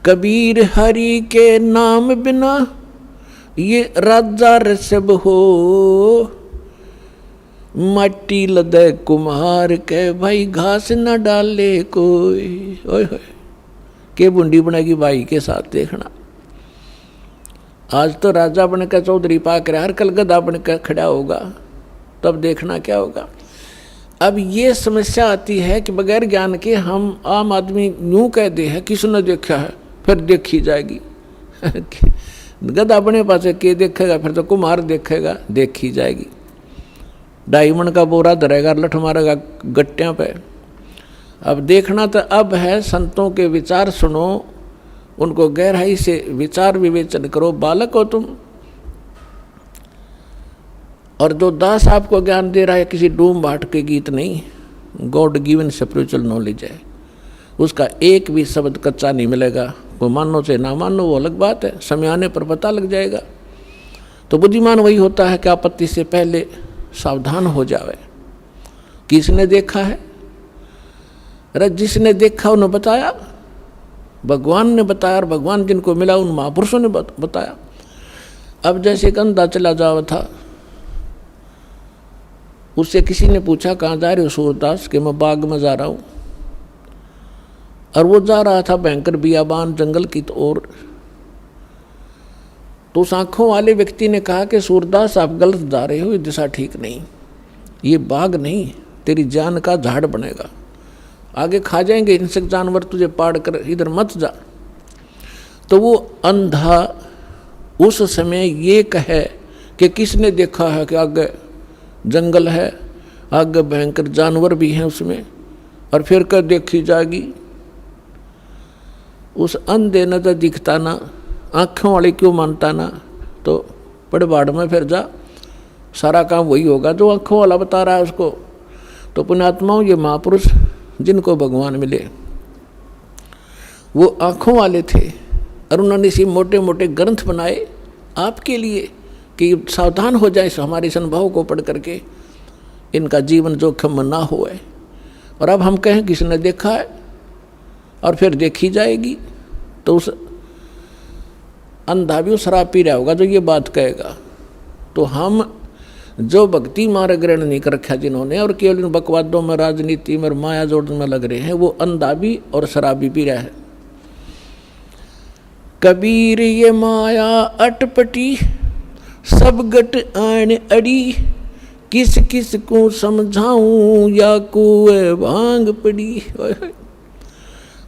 कबीर हरि के नाम बिना ये राजा रसब हो, मट्टी लदे कुम्हार के भाई घास न डाले कोई। ओए होए के बुंडी बनेगी भाई के साथ देखना। आज तो राजा बनकर चौधरी पाकर हर कल गधा बनकर खड़ा होगा, तब देखना क्या होगा। अब ये समस्या आती है कि बगैर ज्ञान के हम आम आदमी यूं कह दे है किसने देखा है फिर देखी जाएगी गधा बने पास के देखेगा, फिर तो कुम्हार देखेगा, देखी जाएगी। डायमंड का बोरा धरेगा, लठ मारेगा गट्टियां पे। अब देखना तो अब है, संतों के विचार सुनो, उनको गहराई से विचार विवेचन करो। बालक हो तुम, और जो दास आपको ज्ञान दे रहा है किसी डूम भाट के गीत नहीं, गॉड गिवन स्पिरिचुअल नॉलेज है, उसका एक भी शब्द कच्चा नहीं मिलेगा। वो मानो से ना मानो वो अलग बात है, समय आने पर पता लग जाएगा। तो बुद्धिमान वही होता है कि आपत्ति से पहले सावधान हो जावे। किसने देखा है? अरे जिसने देखा उन्हें बताया, भगवान ने बताया, और भगवान जिनको मिला उन महापुरुषों ने बताया। अब जैसे एक अंधा चला जावा था, उससे किसी ने पूछा कहाँ जा रहे हो सूरदास? कि मैं बाग में जा रहा हूँ। और वो जा रहा था भयंकर बियाबान जंगल की ओर। तो उस आँखों वाले व्यक्ति ने कहा कि सूरदास आप गलत जा रहे हो, ये दिशा ठीक नहीं, ये बाग नहीं, तेरी जान का झाड़ बनेगा, आगे खा जाएंगे हिंसक जानवर तुझे पाड़ कर, इधर मत जा। तो वो अंधा उस समय ये कहे कि किसने देखा है कि आगे जंगल है, आगे भयंकर जानवर भी हैं उसमें, और फिर कर देखी जाएगी। उस अंधे न तो दिखता ना, आँखों वाले क्यों मानता ना, तो बड़े बाढ़ में फिर जा, सारा काम वही होगा जो आँखों वाला बता रहा है उसको। तो पुण्यात्माओं, ये महापुरुष जिनको भगवान मिले वो आँखों वाले थे, और उन्होंने इसी मोटे मोटे ग्रंथ बनाए आपके लिए कि सावधान हो जाए हमारे इस अनुभव को पढ़ करके, इनका जीवन जोखिम में ना होए। और अब हम कहें किसने देखा है और फिर देखी जाएगी, तो उस अंधा भी उस शराब पी रहा होगा जो ये बात कहेगा। तो हम जो भक्ति मार्ग ग्रहण नहीं कर रखा जिन्होंने, और केवल इन बकवादों में, राजनीति में, माया जोड़ने में लग रहे हैं, वो अंधा भी और शराबी पी रहा है। कबीर ये माया अटपटी सब गट आन अड़ी, किस किस को समझाऊं या कुएं भांग पड़ी।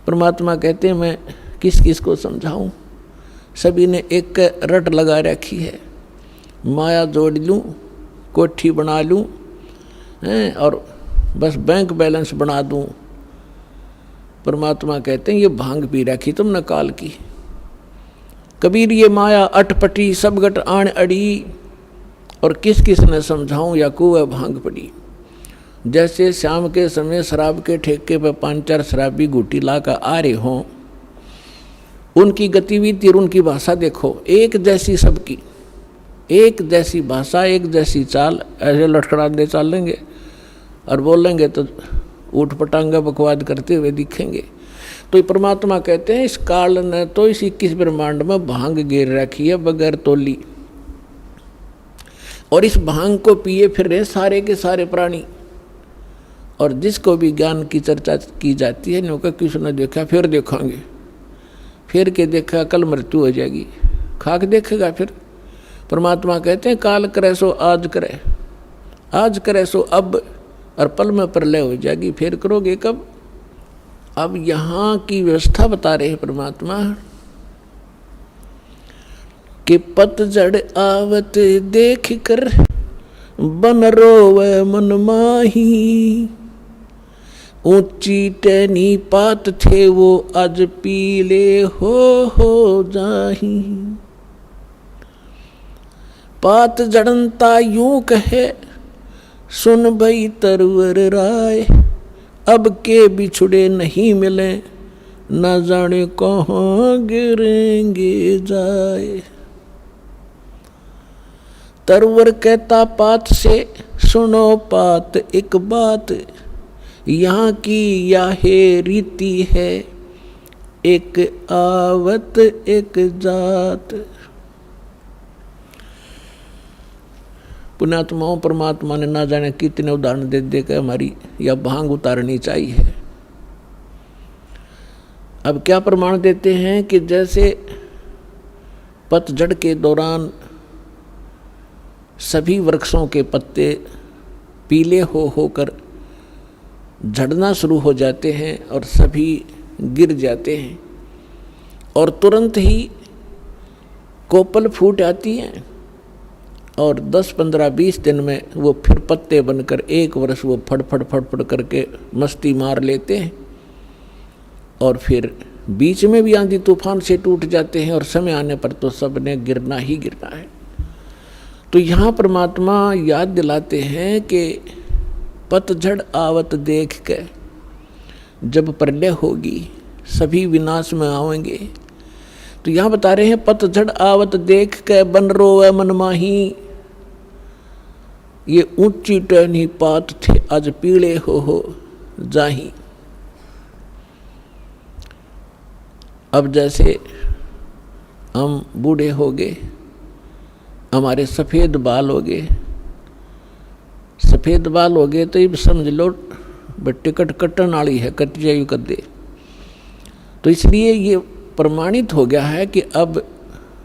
परमात्मा कहते हैं मैं किस किस को समझाऊं, सभी ने एक रट लगा रखी है, माया जोड़ लूं, कोठी बना लूं, और बस बैंक बैलेंस बना दूं। परमात्मा कहते हैं ये भांग पी रखी तुमने काल की। कबीर ये माया अटपटी सब गट आन अड़ी, और किस किस ने समझाऊं या कुएं भांग पड़ी। जैसे शाम के समय शराब के ठेके पर 5-4 शराबी घूटी ला कर आ रहे हों, उनकी गतिविधि और उनकी भाषा देखो, एक जैसी सबकी, एक जैसी भाषा, एक जैसी चाल, ऐसे लटखड़ाते चलेंगे और बोलेंगे तो ऊट पटांगा बकवाद करते हुए दिखेंगे। तो ये परमात्मा कहते हैं इस काल ने तो इस 21 ब्रह्मांड में भांग गिर रखी है बगैर तोली, और इस भांग को पिए फिर रहे सारे के सारे प्राणी। और जिसको भी ज्ञान की चर्चा की जाती है नौका किसने देखा, फिर देखेंगे, फिर के देखा कल मृत्यु हो जाएगी, खाक देखेगा फिर। परमात्मा कहते हैं काल करे सो आज करे, आज करे सो अब, और पल में प्रलय हो जाएगी, फिर करोगे कब। अब यहाँ की व्यवस्था बता रहे हैं परमात्मा कि पतझड़ आवत देख कर बन रोवे मन माही, ऊंची टहनी पात थे वो आज पीले हो जाही। पात जड़नता यूं कहे सुन भई तरवर राय, अब के बिछुड़े नहीं मिले न जाने कहाँ गिरेंगे जाए। तरवर कहता पात से सुनो पात एक बात, यहाँ की यह रीति है, एक आवत एक जात। पुण्यात्माओं, परमात्मा ने ना जाने कितने उदाहरण दे दे के हमारी या भांग उतारनी चाहिए। अब क्या प्रमाण देते हैं कि जैसे पतझड़ के दौरान सभी वृक्षों के पत्ते पीले होकर झड़ना शुरू हो जाते हैं और सभी गिर जाते हैं और तुरंत ही कोपल फूट आती हैं और 10, 15, 20 दिन में वो फिर पत्ते बनकर एक वर्ष वो फड़ करके मस्ती मार लेते हैं और फिर बीच में भी आंधी तूफान से टूट जाते हैं और समय आने पर तो सब ने गिरना ही गिरना है। तो यहाँ परमात्मा याद दिलाते हैं कि पतझड़ आवत देख के, जब प्रलय होगी सभी विनाश में आएंगे। तो यहाँ बता रहे हैं पतझड़ आवत देख के बन रोवे मन माही, ये ऊंची टहनी पात थे आज पीले हो जाही। अब जैसे हम बूढ़े हो गए, हमारे सफ़ेद बाल हो गए, सफ़ेद बाल हो गए तो ये समझ लो टिकट कटन वाली है, कट जायु कर दे। तो इसलिए ये प्रमाणित हो गया है कि अब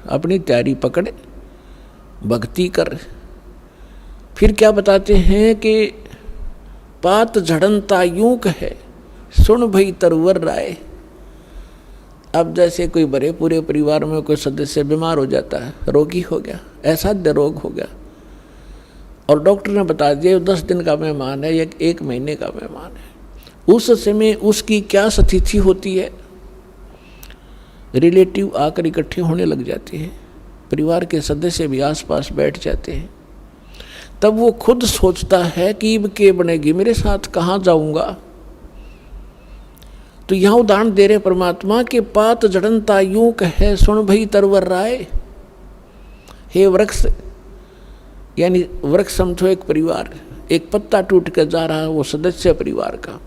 अपनी तैयारी पकड़, भक्ति कर। फिर क्या बताते हैं कि पात झड़नता यूं कहे सुन भई तरवर राय। अब जैसे कोई बड़े पूरे परिवार में कोई सदस्य बीमार हो जाता है, रोगी हो गया, असाध्य रोग हो गया और डॉक्टर ने बता दिया 10 दिन का मेहमान है या 1 महीने का मेहमान है, उस समय उसकी क्या स्थिति होती है? रिलेटिव आकर इकट्ठे होने लग जाते हैं, परिवार के सदस्य भी आसपास बैठ जाते हैं। तब वो खुद सोचता है कि अब के बनेगी, मेरे साथ कहाँ जाऊंगा। तो यहाँ उदाहरण दे रहे परमात्मा के पात झड़नता यूं कहे सुन भई तरवर राय। हे वृक्ष, यानी वृक्ष समझो एक परिवार, एक पत्ता टूट कर जा रहा है वो सदस्य परिवार का,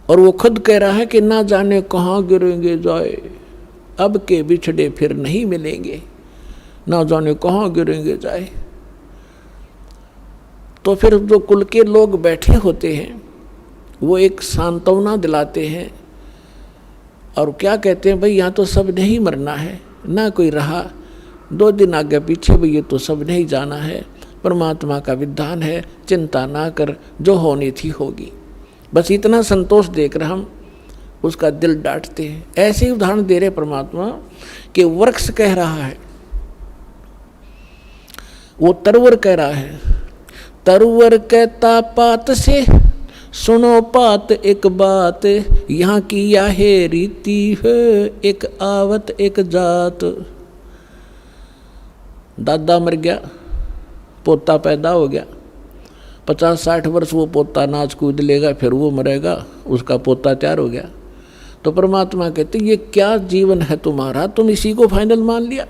और वो खुद कह रहा है कि ना जाने कहाँ गिरेंगे जाए, अब के बिछड़े फिर नहीं मिलेंगे, ना जाने कहाँ गिरेंगे जाए। तो फिर जो कुल के लोग बैठे होते हैं वो एक सांत्वना दिलाते हैं और क्या कहते हैं, भाई यहाँ तो सब नहीं मरना है, ना कोई रहा, 2 दिन आगे पीछे भी ये तो सब नहीं जाना है, परमात्मा का विधान है, चिंता ना कर, जो होनी थी होगी। बस इतना संतोष देकर हम उसका दिल डांटते हैं। ऐसे ही उदाहरण दे रहे परमात्मा कि वृक्ष कह रहा है, वो तरवर कह रहा है, तरवर कहता पात से सुनो पात एक बात, यहाँ की या है रीति है एक आवत एक जात। दादा मर गया, पोता पैदा हो गया, 50-60 वर्ष वो पोता नाच कूद लेगा, फिर वो मरेगा, उसका पोता तैयार हो गया। तो परमात्मा कहते ये क्या जीवन है तुम्हारा, तुम इसी को फाइनल मान लिया।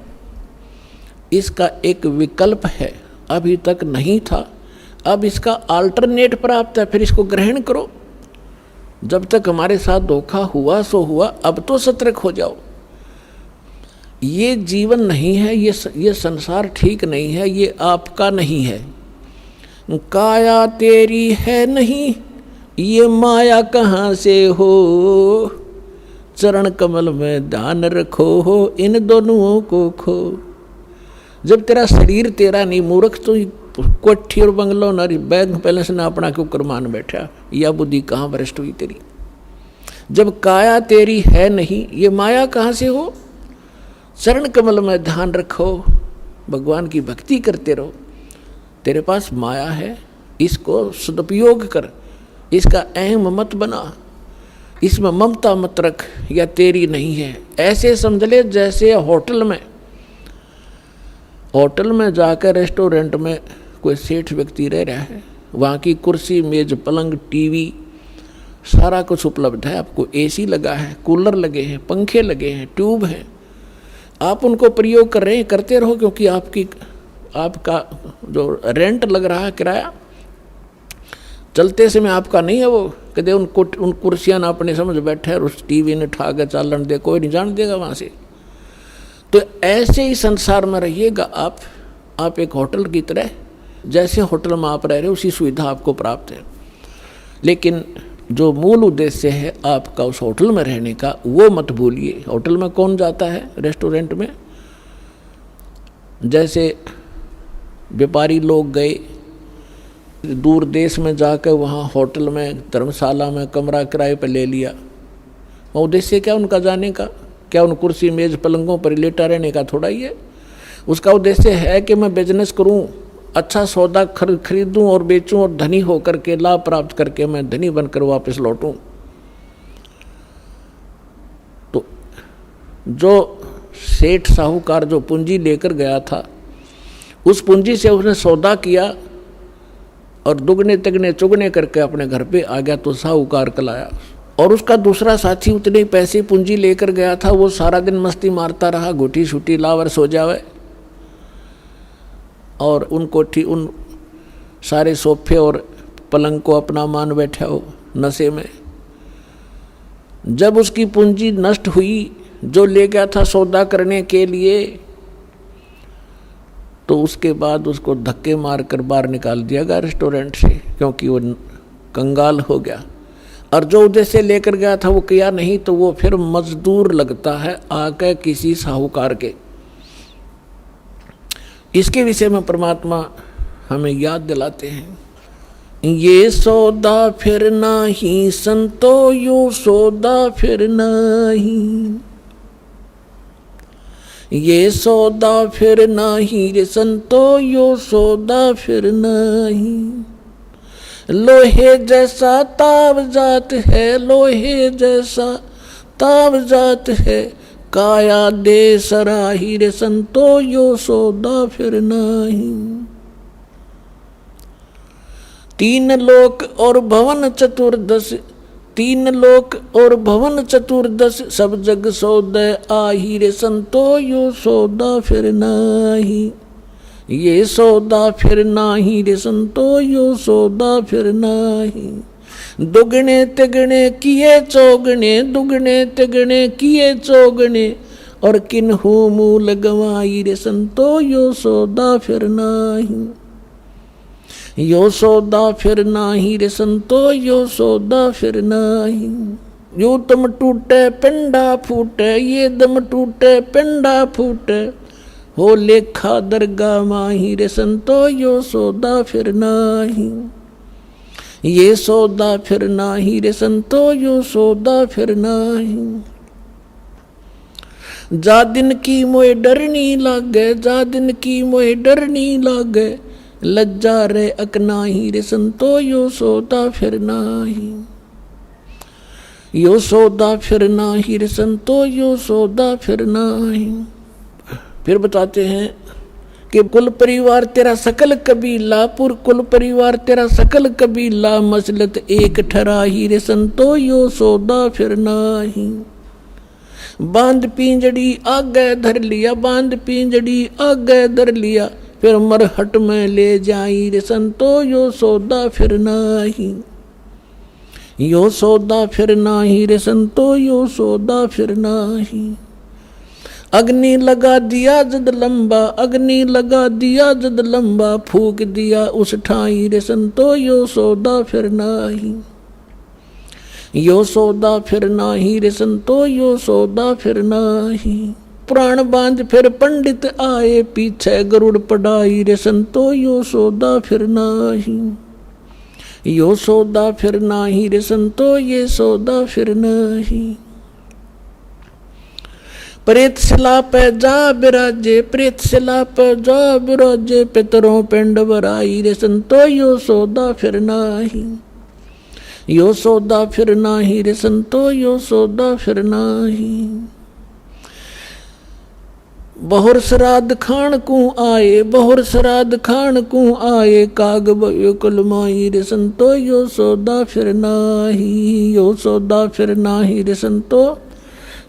इसका एक विकल्प है, अभी तक नहीं था, अब इसका अल्टरनेट प्राप्त है, फिर इसको ग्रहण करो। जब तक हमारे साथ धोखा हुआ सो हुआ, अब तो सतर्क हो जाओ। ये जीवन नहीं है, ये संसार ठीक नहीं है, ये आपका नहीं है। काया तेरी है नहीं, ये माया कहाँ से हो, चरण कमल में ध्यान रखो हो, इन दोनों को खो। जब तेरा शरीर तेरा नहीं, मूर्ख तो कोठी और बंगलो नारी बैंक बैलेंस ना अपना क्यों कर मान बैठा, यह बुद्धि कहाँ भ्रष्ट हुई तेरी। जब काया तेरी है नहीं, ये माया कहाँ से हो, चरण कमल में ध्यान रखो, भगवान की भक्ति करते रहो। तेरे पास माया है, इसको सदुपयोग कर, इसका अहम मत बना, इसमें ममता मत रख, या तेरी नहीं है। ऐसे समझ ले जैसे होटल में जाकर रेस्टोरेंट में कोई सेठ व्यक्ति रह रहा है, वहाँ की कुर्सी मेज पलंग टीवी सारा कुछ उपलब्ध है, आपको एसी लगा है, कूलर लगे हैं, पंखे लगे हैं, ट्यूब हैं, आप उनको प्रयोग कर रहे हैं, करते रहो, क्योंकि आपका जो रेंट लग रहा है किराया, चलते समय आपका नहीं है वो, कहते उन कुर्सियां ना अपने समझ बैठे और उस टीवी ने ठा के चालन दे, कोई नहीं जान देगा वहाँ से। तो ऐसे ही संसार में रहिएगा आप एक होटल की तरह, जैसे होटल में आप रह रहे उसी सुविधा आपको प्राप्त है, लेकिन जो मूल उद्देश्य है आपका उस होटल में रहने का वो मत भूलिए। होटल में कौन जाता है? रेस्टोरेंट में जैसे व्यापारी लोग गए दूर देश में जाकर वहाँ होटल में धर्मशाला में कमरा किराए पर ले लिया, वो उद्देश्य क्या उनका जाने का? क्या उन कुर्सी मेज पलंगों पर लेटा रहने का थोड़ा ही है। उसका उद्देश्य है कि मैं बिजनेस करूं, अच्छा सौदा खरीदूं और बेचूं और धनी होकर के लाभ प्राप्त करके मैं धनी बनकर वापस लौटूं। तो जो सेठ साहूकार जो पूंजी लेकर गया था, उस पूंजी से उसने सौदा किया और दुगने तिगने चुगने करके अपने घर पे आ गया, तो साहूकार कलाया। और उसका दूसरा साथी उतने पैसे पूंजी लेकर गया था, वो सारा दिन मस्ती मारता रहा, घुटी छुटी लावर सो जावे, और उन सारे सोफे और पलंग को अपना मान बैठा हो नशे में। जब उसकी पूंजी नष्ट हुई, जो ले गया था सौदा करने के लिए, तो उसके बाद उसको धक्के मारकर बाहर निकाल दिया गया रेस्टोरेंट से, क्योंकि वो कंगाल हो गया। और जो उद्देश्य लेकर गया था वो किया नहीं, तो वो फिर मजदूर लगता है आके किसी साहूकार के। इसके विषय में परमात्मा हमें याद दिलाते हैं, ये सौदा फिर नाही संतो, यो सौदा फिर नाही, ये सौदा फिर नाही रे संतो, यो सौदा फिर नाही। लोहे जैसा ताव जात है, लोहे जैसा ताव जात है, काया दे सराही रे संतो, यो सौदा फिर नाही। तीन लोक और भवन चतुर्दश, तीन लोक और भवन चतुर्दश, सब जग सौदे आही रे संतो, यो सौदा फिर नाही। ये सौदा फिर नाही रे संतो, यो सौदा फिर नाही। दुगने तिगने किए चौगने, दुगने तिगने किए चौगने, और किन्हू मूल गवाई रे संतो, यो सौदा फिर नाही। यो सौदा फिर नाही रे संतो, यो सौदा फिर नाही। यो दम टूटे पिंडा फूटे, ये दम टूटे पिंडा फूटे, हो लेखा दरगाह माही रे संतो, यो सौदा फिर नाही। ये सौदा फिर नाही रे संतो, यो सौदा फिर नाही। जा दिन की मोए डरनी लागे, जा दिन की मोए डरनी लागे, लज्जा रे अकनाही रे संतो, यो सौदा फिर नाही। यो सौदा फिर नाही रे संतो, यो सौदा फिर नाही। फिर बताते हैं कि कुल परिवार तेरा सकल कबीला, पुर कुल परिवार तेरा सकल कबीला, मसलत एक ठराही रे संतो, यो सौदा फिर नाही। बांध पिंजड़ी आगे धर लिया, बांध पिंजड़ी आगे धर लिया, फिर मरहट में ले जाई रे संतो, यो सौदा फिर नाही। यो सौदा फिर नाही रे संतो, यो सौदा फिर नाही। अग्नि लगा दिया जद लंबा, अग्नि लगा दिया जद लंबा, फूक दिया उस ठाई रे संतो, यो सौदा फिर नाही। यो सौदा फिर नाही रे संतो, यो सौदा फिर नाही। प्राण बांध फिर पंडित आए, पीछे गरुड़ पढ़ाई रे संतो, यो सौदा फिर नाही। यो सौदा फिर नाही रे संतो, ये सौदा फिर नाही। प्रेत शिला पे जा बिराजे, प्रेत शिला पे जा बिराजे, पितरों पिंड भराई रे संतो, यो सौदा फिर नाही। यो सौदा फिर नाही रे संतो, यो सौदा फिर नाही। बहुर श्राद्ध खान को आए, बहुर श्राद्ध खान को आए, काग भयो कुलमाई रे संतो, यो सौदा फिर नाही। यो सौदा फिर नाही रे संतो,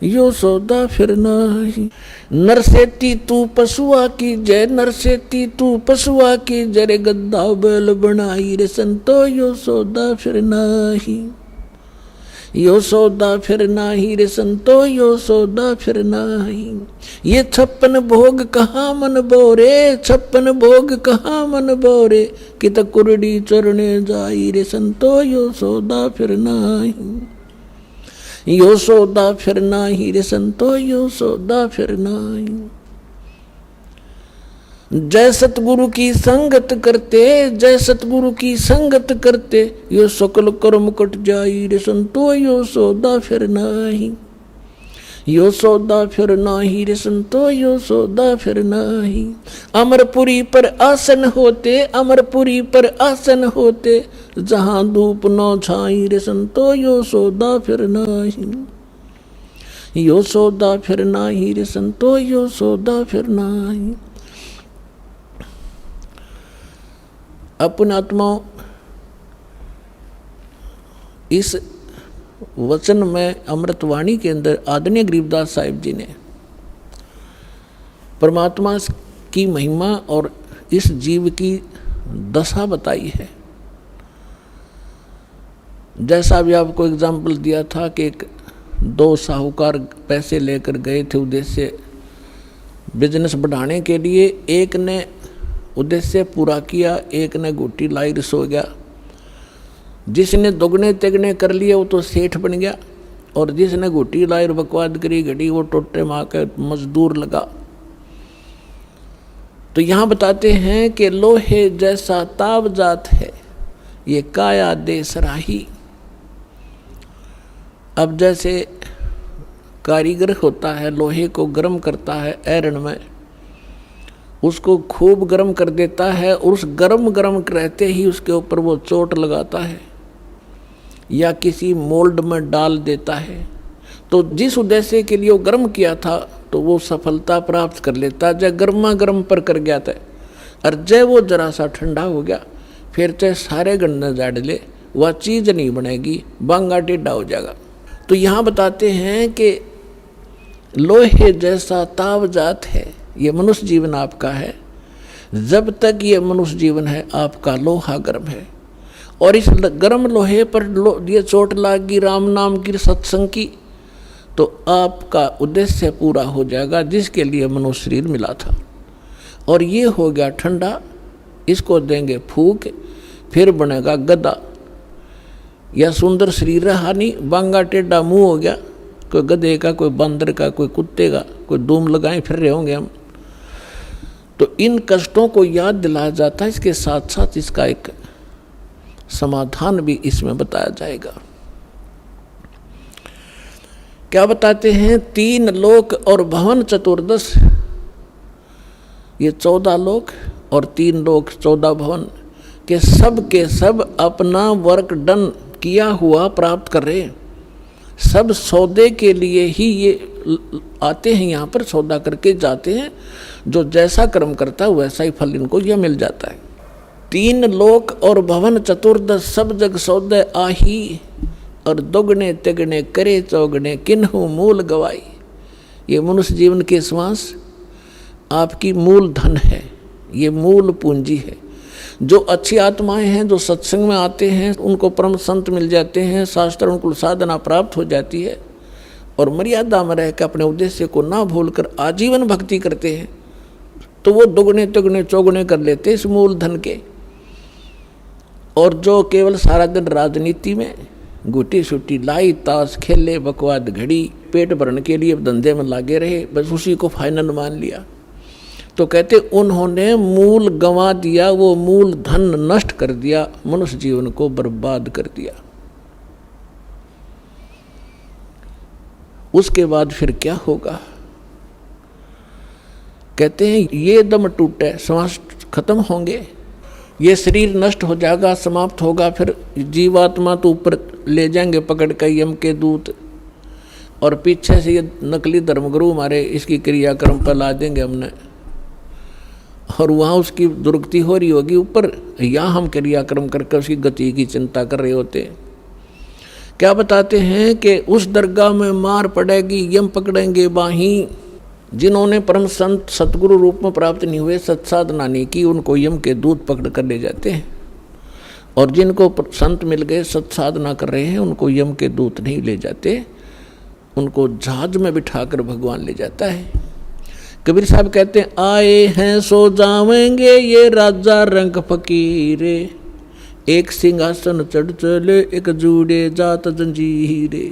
यो सौदा फिर नाही। नरसेती तू पशुआ की जय, नरसेती तू पशुआ की जय, गद्दा बैल बनाई रे संतो यो सौदा फिर नाही। यो सौदा फिर नाही रे संतो यो सौदा फिर नाही। ये 56 भोग कहाँ मन बोरे, 56 भोग कहाँ मन बोरे, कित कुरडी चरणे जाई रे संतो यो सौदा फिर नाही। यो सौदा फिर नाही रे संतो यो सौदा फिर नाही। जय सतगुरु की संगत करते, जय सतगुरु की संगत करते, यो सकल कर्म कट जाई रे संतो यो सौदा फिर नाही। यो सौदा फिर नाही रे संतो यो सौदा फिर नाही। अमरपुरी पर आसन होते, अमरपुरी पर आसन होते, जहां धूप न छाई रे संतो यो सौदा फिर नाही। यो सौदा फिर नाही रे संतो यो सौदा फिर नाही। अपने आत्माओं, इस वचन में अमृतवाणी के अंदर आदरणीय गरीबदास साहिब जी ने परमात्मा की महिमा और इस जीव की दशा बताई है। जैसा भी आपको एग्जाम्पल दिया था कि एक 2 साहूकार पैसे लेकर गए थे उद्देश्य बिजनेस बढ़ाने के लिए, एक ने उद्देश्य पूरा किया, एक ने घुट्टी लाई सो गया। जिसने दोगुने तिगने कर लिए वो तो सेठ बन गया, और जिसने घुट्टी लाई और बकवाद करी घड़ी वो टोटे माँ के मजदूर लगा। तो यहाँ बताते हैं कि लोहे जैसा ताव जात है ये काया दे सराही। अब जैसे कारीगर होता है, लोहे को गर्म करता है ऐरन में, उसको खूब गर्म कर देता है, और उस गर्म रहते ही उसके ऊपर वो चोट लगाता है या किसी मोल्ड में डाल देता है, तो जिस उद्देश्य के लिए वो गर्म किया था तो वो सफलता प्राप्त कर लेता। जब गर्मा गर्म पर कर गया था, और जब वो जरा सा ठंडा हो गया, फिर चाहे सारे गन्ने जाड़ ले, वह चीज़ नहीं बनेगी, बांगा टेढ़ा हो जाएगा। तो यहाँ बताते हैं कि लोहे जैसा ताव जात है, ये मनुष्य जीवन आपका है। जब तक ये मनुष्य जीवन है आपका लोहा गर्म है, और इस गर्म लोहे पर ये चोट लागी राम नाम की सत्संग की, तो आपका उद्देश्य पूरा हो जाएगा जिसके लिए मनुष्य शरीर मिला था। और ये हो गया ठंडा, इसको देंगे फूक, फिर बनेगा गदा। या सुंदर शरीर रहा नहीं, बांगा टेढ़ा मुंह हो गया, कोई गधे का, कोई बंदर का, कोई कुत्ते का, कोई धूम लगाए फिर रहे होंगे हम। तो इन कष्टों को याद दिलाया जाता है, इसके साथ साथ इसका एक समाधान भी इसमें बताया जाएगा। क्या बताते हैं? 3 लोक और भवन चतुर्दश, ये 14 लोक और 3 लोक 14 भवन के सब अपना वर्क डन किया हुआ प्राप्त कर रहे हैं। सब सौदे के लिए ही ये आते हैं, यहाँ पर सौदा करके जाते हैं। जो जैसा कर्म करता है वैसा ही फल इनको यह मिल जाता है। 3 लोक और भवन चतुर्दश सब जग सौदे आही, और दोगुने तिगुने करे चौगुने किन्हु मूल गवाई। ये मनुष्य जीवन के श्वास आपकी मूल धन है, ये मूल पूंजी है। जो अच्छी आत्माएं हैं, जो सत्संग में आते हैं, उनको परम संत मिल जाते हैं, शास्त्र उनको साधना प्राप्त हो जाती है, और मर्यादा में रहकर अपने उद्देश्य को ना भूलकर आजीवन भक्ति करते हैं, तो वो दोगुने तिगुने चौगुने कर लेते इस मूल धन के। और जो केवल सारा दिन राजनीति में गुटी सुटी लाई, ताश खेले, बकवाद घड़ी, पेट भरने के लिए धंधे में लागे रहे, बस उसी को फाइनल मान लिया, तो कहते उन्होंने मूल गंवा दिया, वो मूल धन नष्ट कर दिया, मनुष्य जीवन को बर्बाद कर दिया। उसके बाद फिर क्या होगा? कहते हैं ये दम टूटे, श्वास खत्म होंगे, ये शरीर नष्ट हो जाएगा, समाप्त होगा। फिर जीवात्मा तो ऊपर ले जाएंगे पकड़ कर यम के दूत, और पीछे से ये नकली धर्मगुरु हमारे इसकी क्रियाक्रम पर ला देंगे हमने, और वहाँ उसकी दुर्गति हो रही होगी ऊपर, यहाँ हम क्रियाक्रम करके उसकी गति की चिंता कर रहे होते। क्या बताते हैं कि उस दरगाह में मार पड़ेगी, यम पकड़ेंगे बाहीं। जिन्होंने परम संत सतगुरु रूप में प्राप्त नहीं हुए, सत्साधना नहीं की, उनको यम के दूत पकड़ कर ले जाते हैं। और जिनको संत मिल गए, सत्साधना कर रहे हैं, उनको यम के दूत नहीं ले जाते, उनको जहाज में बिठाकर भगवान ले जाता है। कबीर साहब कहते हैं, आए हैं सो जावेंगे ये राजा रंग फकीरे, एक सिंहासन चढ़ चले एक जूड़े जात जंजीरे।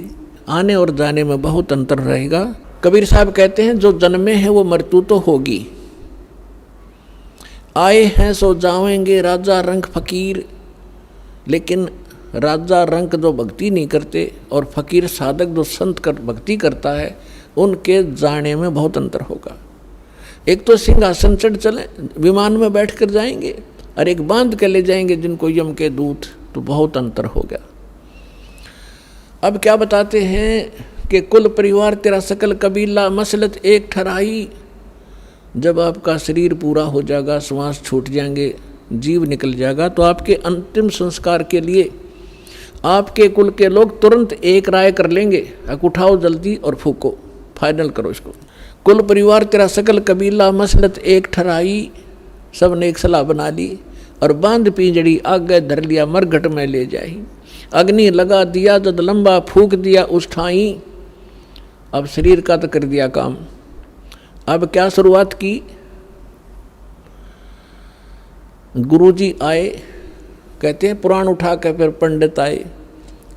आने और जाने में बहुत अंतर रहेगा। कबीर साहब कहते हैं, जो जन्मे हैं वो मृत्यु तो होगी। आए हैं सो जावेंगे राजा रंग फकीर, लेकिन राजा रंग जो भक्ति नहीं करते और फकीर साधक जो संत कर भक्ति करता है, उनके जाने में बहुत अंतर होगा। एक तो सिंहासन चढ़ चले, विमान में बैठ कर जाएंगे, और एक बांध के ले जाएंगे जिनको यम के दूत, तो बहुत अंतर हो गया। अब क्या बताते हैं कि कुल परिवार तेरा सकल कबीला मसलत एक ठहराई। जब आपका शरीर पूरा हो जाएगा, श्वास छूट जाएंगे, जीव निकल जाएगा, तो आपके अंतिम संस्कार के लिए आपके कुल के लोग तुरंत एक राय कर लेंगे, उठाओ जल्दी और फूको, फाइनल करो इसको। कुल परिवार तेरा सकल कबीला मसलत एक ठहराई, सब ने एक सलाह बना ली और बांध पिंजड़ी आगे धर लिया, मरघट में ले जाई। अग्नि लगा दिया जद लंबा फूक दिया उस ठाई। अब शरीर का तो कर दिया काम। अब क्या शुरुआत की? गुरुजी आए, कहते हैं पुराण उठा के, फिर पंडित आए,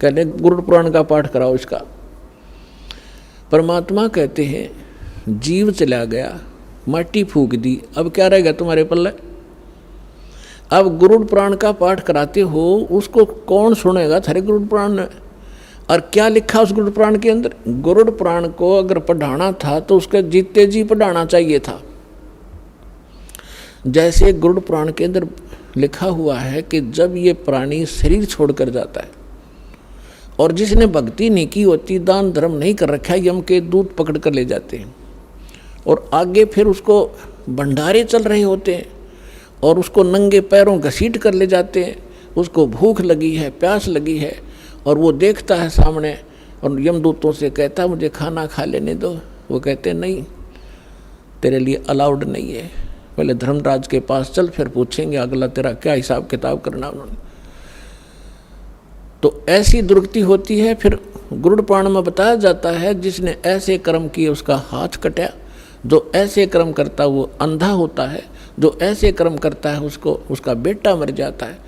कहते गुरु पुराण का पाठ कराओ इसका। परमात्मा कहते हैं जीव चला गया, माटी फूक दी, अब क्या रहेगा तुम्हारे पल्ले? अब गुरुड़ पुराण का पाठ कराते हो, उसको कौन सुनेगा? थारे गुरुड़ पुराण ने। और क्या लिखा उस गुरुड़ पुराण के अंदर? गुरुड़ पुराण को अगर पढ़ाना था तो उसके जीते जी पढ़ाना चाहिए था। जैसे गुरुड़ पुराण के अंदर लिखा हुआ है कि जब ये प्राणी शरीर छोड़कर जाता है और जिसने भक्ति नहीं की होती, दान धर्म नहीं कर रखा, यम के दूत पकड़ कर ले जाते हैं और आगे फिर उसको भंडारे चल रहे होते हैं और उसको नंगे पैरों घसीट कर ले जाते हैं। उसको भूख लगी है, प्यास लगी है, और वो देखता है सामने और यमदूतों से कहता है मुझे खाना खा लेने दो। वो कहते हैं नहीं, तेरे लिए अलाउड नहीं है, पहले धर्मराज के पास चल, फिर पूछेंगे अगला तेरा क्या हिसाब किताब करना उन्होंने। तो ऐसी दुर्गति होती है। फिर गुरुड़ पुराण में बताया जाता है जिसने ऐसे कर्म किए उसका हाथ कटा, जो ऐसे कर्म करता है वो अंधा होता है, जो ऐसे कर्म करता है उसको उसका बेटा मर जाता है।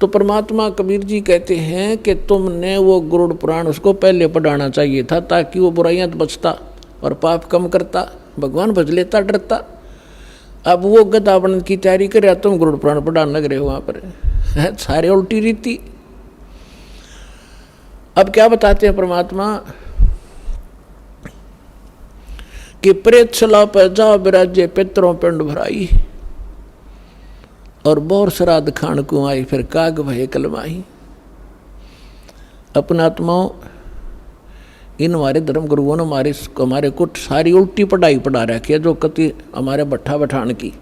तो परमात्मा कबीर जी कहते हैं कि तुमने वो गुरुड़ पुराण उसको पहले पढ़ाना चाहिए था, ताकि वो बुराइयां तो बचता और पाप कम करता, भगवान भज लेता, डरता। अब वो गधा बनने की तैयारी करे, तुम गुरुड़ पुराण पढ़ाने लग रहे हो वहाँ पर, सारे उल्टी रीति। अब क्या बताते हैं परमात्मा कि प्रेत सला पर जा बिराजे पितरों पिंड भराई, और बोर श्राद्ध खान को आई, फिर काग भय कलमाई। अपना आत्माओं, इन हमारे धर्म गुरुओं ने हमारे को सारी उल्टी पढ़ाई पढ़ा रखी है, जो कति हमारे भट्ठा बठान की।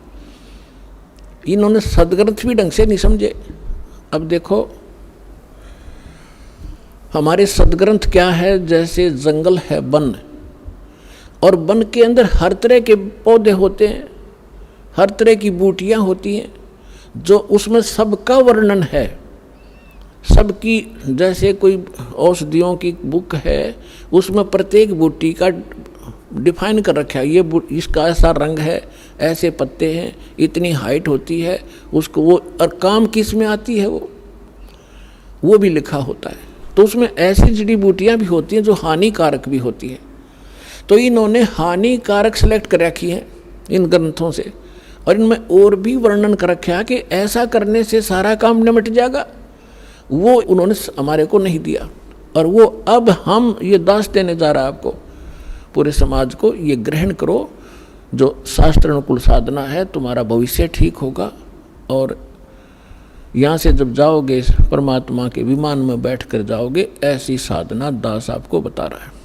इन्होंने सदग्रंथ भी ढंग से नहीं समझे। अब देखो हमारे सदग्रंथ क्या है? जैसे जंगल है वन, और वन के अंदर हर तरह के पौधे होते हैं, हर तरह की बूटियां होती हैं, जो उसमें सबका वर्णन है, सबकी। जैसे कोई औषधियों की बुक है, उसमें प्रत्येक बूटी का डिफाइन कर रखा है, ये इसका ऐसा रंग है, ऐसे पत्ते हैं, इतनी हाइट होती है उसको, वो और काम किस में आती है वो भी लिखा होता है। तो उसमें ऐसी जड़ी बूटियाँ भी होती हैं जो हानिकारक भी होती हैं। तो इन्होंने हानिकारक सेलेक्ट कर रखी है इन ग्रंथों से, और इनमें और भी वर्णन कर रखा है कि ऐसा करने से सारा काम निमट जाएगा। वो उन्होंने हमारे को नहीं दिया, और वो अब हम ये दास देने जा रहा है आपको, पूरे समाज को। ये ग्रहण करो, जो शास्त्र अनुकूल साधना है, तुम्हारा भविष्य ठीक होगा। और यहाँ से जब जाओगे परमात्मा के विमान में बैठ कर जाओगे, ऐसी साधना दास आपको बता रहा है।